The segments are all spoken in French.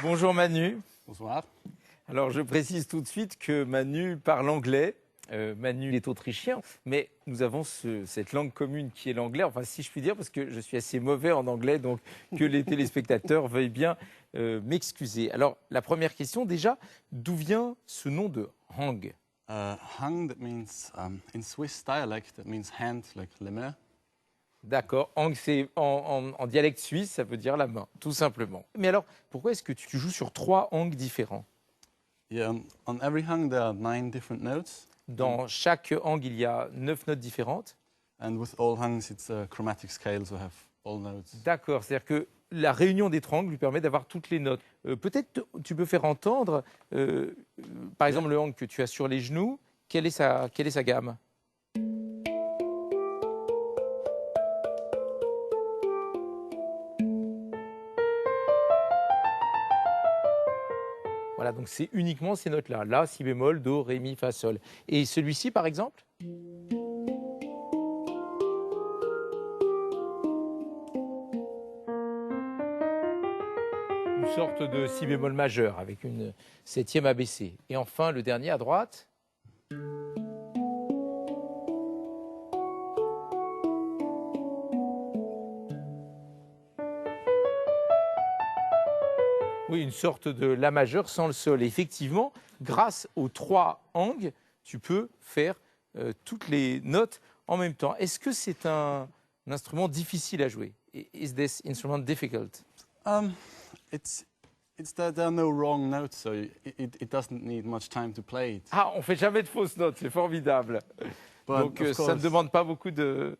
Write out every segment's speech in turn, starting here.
Bonjour Manu. Bonsoir. Alors je précise tout de suite que Manu parle anglais. Manu est autrichien, mais nous avons cette langue commune qui est l'anglais, enfin si je puis dire, parce que je suis assez mauvais en anglais, donc que les téléspectateurs veuillent bien m'excuser. Alors la première question déjà, d'où vient ce nom de hang? Hang, that means, in Swiss dialect, that means hand, like les mains. D'accord, hang c'est en dialecte suisse, ça veut dire la main, tout simplement. Mais alors, pourquoi est-ce que tu joues sur 3 hangs différents? Yeah, on every hang there are 9 different notes. Dans chaque hang, il y a 9 notes différentes. And with all hangs, it's a chromatic scale, so have all notes. D'accord, c'est-à-dire que la réunion des triangles lui permet d'avoir toutes les notes. Peut-être tu peux faire entendre, par exemple, le hang que tu as sur les genoux. Quelle est sa gamme? Voilà, donc c'est uniquement ces notes-là. La, si bémol, do, ré, mi, fa, sol. Et celui-ci, par exemple? Une sorte de si bémol majeur avec une 7e abaissée. Et enfin, le dernier à droite. Oui, une sorte de la majeur sans le sol. Et effectivement, grâce aux 3 hangs, tu peux faire toutes les notes en même temps. Est-ce que c'est un instrument difficile à jouer? Is this instrument difficult? There are no wrong notes, so it doesn't need much time to play it. Ah, on fait jamais de fausses notes, c'est formidable. Donc ça ne demande pas beaucoup de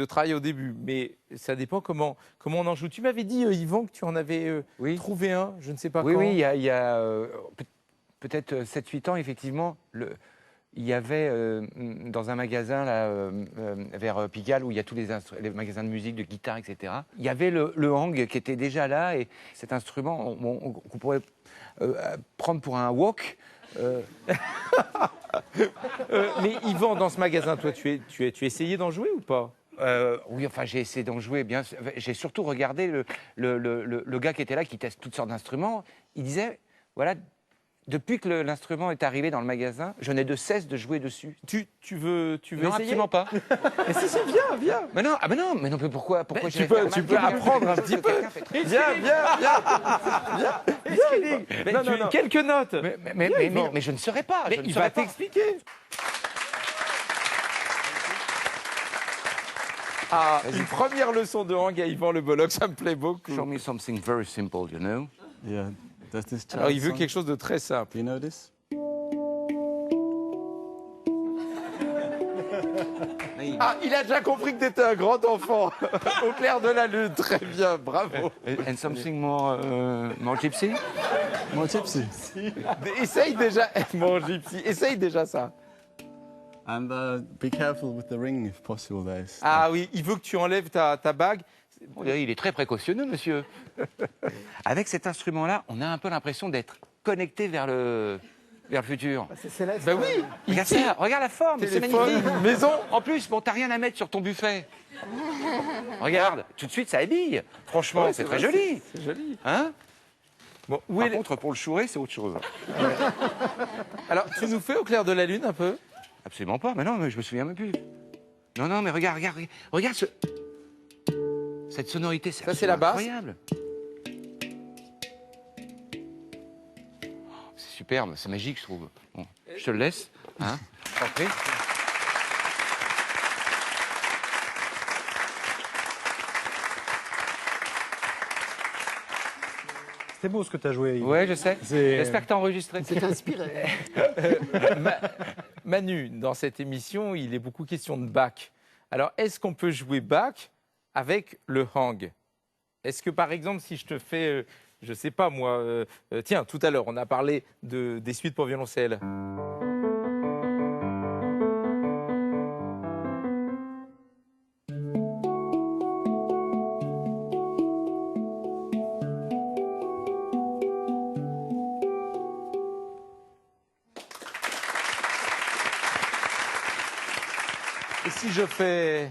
travail au début, mais ça dépend comment on en joue. Tu m'avais dit, Yvan, que tu en avais trouvé un, je ne sais pas quand. Oui, il y a peut-être 7-8 ans, effectivement. il y avait dans un magasin là, vers Pigalle où il y a tous les magasins de musique, de guitare, etc. Il y avait le hang qui était déjà là et cet instrument qu'on pourrait prendre pour un wok. Mais Yvan, dans ce magasin, toi, tu as essayé d'en jouer ou pas? Oui, enfin, j'ai essayé d'en jouer, bien sûr. J'ai surtout regardé le gars qui était là, qui teste toutes sortes d'instruments. Il disait, voilà, depuis que l'instrument est arrivé dans le magasin, je n'ai de cesse de jouer dessus. Tu veux Non, essayer? absolument pas. Mais si, viens. Mais non, mais non, mais pourquoi Mais j'irais tu peux faire mal? apprendre un petit peu. Viens. Mais Non. quelques notes. Mais je ne saurais pas. Mais je ne il saurais va pas. t'expliquer. Ah, une première leçon de hang à Yvan Le Bolloc, ça me plaît beaucoup. Show me something very simple, you know. Yeah. Does this child Alors, il veut song- quelque chose de très simple. Do you know this? Ah, il a déjà compris que tu étais un grand enfant. Au clair de la lune, très bien, bravo. And something more gypsy? More gypsy. Essaye déjà, mon gypsy, essaye déjà ça. And be careful with the ring if possible. Ah oui, il veut que tu enlèves ta bague. Oh, il est très précautionneux, monsieur. Avec cet instrument-là, on a un peu l'impression d'être connecté vers le futur. C'est céleste. Bah oui, Regarde ça, regarde la forme, c'est téléphone, magnifique. maison. En plus, bon, t'as rien à mettre sur ton buffet. Regarde, tout de suite, ça habille. Franchement, Ouais, c'est vrai, très joli. C'est joli. Hein? Bon, où Par est contre, pour le chourer, c'est autre chose. Alors, tu nous fais au clair de la lune un peu? Absolument pas, mais non, mais je me souviens même plus. Non, mais regarde cette sonorité, Ça, c'est la basse. incroyable. Oh, c'est superbe, c'est magique, je trouve. Bon, je te le laisse, hein? Je t'en prie. C'est beau ce que tu as joué. Yves. Ouais, je sais. C'est- J'espère que t'as enregistré. C'est inspiré. Manu, dans cette émission, il est beaucoup question de Bach. Alors, est-ce qu'on peut jouer Bach avec le hang? Est-ce que, par exemple, si je te fais, je sais pas moi, tiens, tout à l'heure, on a parlé des suites pour violoncelle. Et si je fais...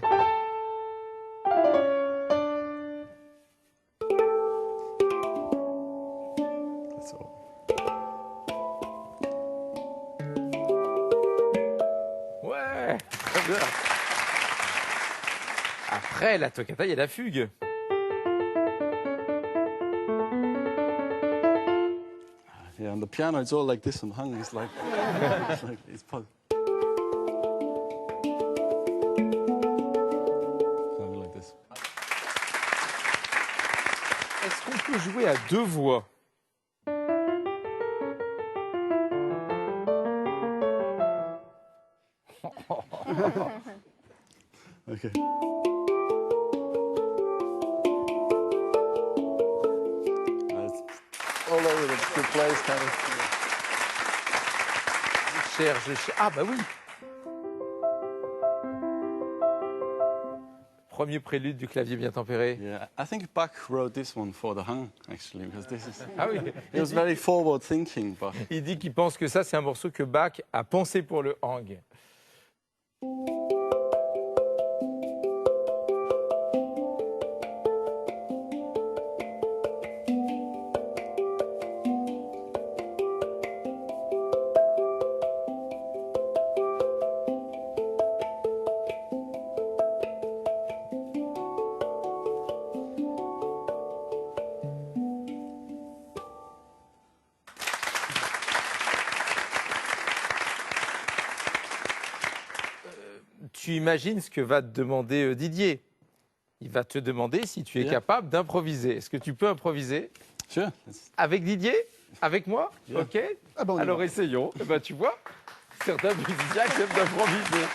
That's all. Ouais, très bien. Après la toccata, il y a la fugue. Yeah, on the piano it's all like this, and hung it's like, something like this. Est-ce qu'on peut jouer à deux voix? Okay. It's all over the place, kind of. Je cherche. Ah bah oui. Premier prélude du clavier bien tempéré. Yeah, I think Bach wrote this one for the hung, actually, because this is. Ah oui. He was very forward thinking, but Il dit qu'il pense que ça, c'est un morceau que Bach a pensé pour le hang. Tu imagines ce que va te demander Didier. Il va te demander si tu es Yeah. capable d'improviser. Est-ce que tu peux improviser sure. avec Didier? Avec moi? Yeah. Ok. Ah bon, on y Alors va. essayons. Eh ben, tu vois, certains musiciens acceptent d'improviser.